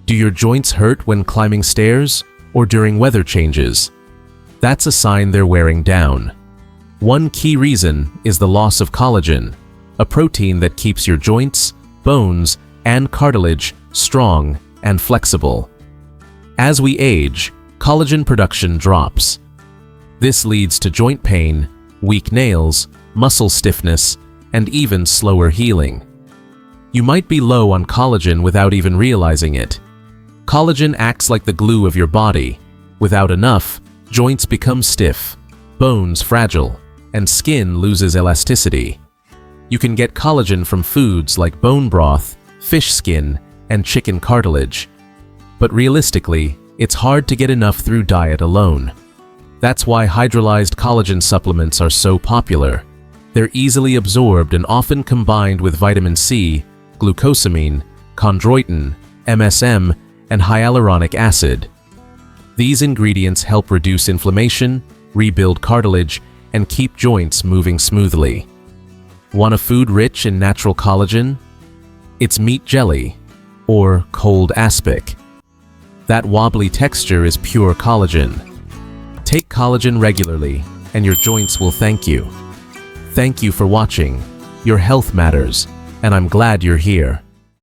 Do your joints hurt when climbing stairs or during weather changes? That's a sign they're wearing down. One key reason is the loss of collagen, a protein that keeps your joints, bones, and cartilage strong and flexible. As we age, collagen production drops. This leads to joint pain, weak nails, muscle stiffness, and even slower healing. You might be low on collagen without even realizing it. Collagen acts like the glue of your body. Without enough, joints become stiff, bones fragile, and skin loses elasticity. You can get collagen from foods like bone broth, fish skin, and chicken cartilage. But realistically, it's hard to get enough through diet alone. That's why hydrolyzed collagen supplements are so popular. They're easily absorbed and often combined with vitamin C, glucosamine, chondroitin, MSM, and hyaluronic acid. These ingredients help reduce inflammation, rebuild cartilage, and keep joints moving smoothly. Want a food rich in natural collagen? It's meat jelly, or cold aspic. That wobbly texture is pure collagen. Take collagen regularly, and your joints will thank you. Thank you for watching. Your health matters, and I'm glad you're here.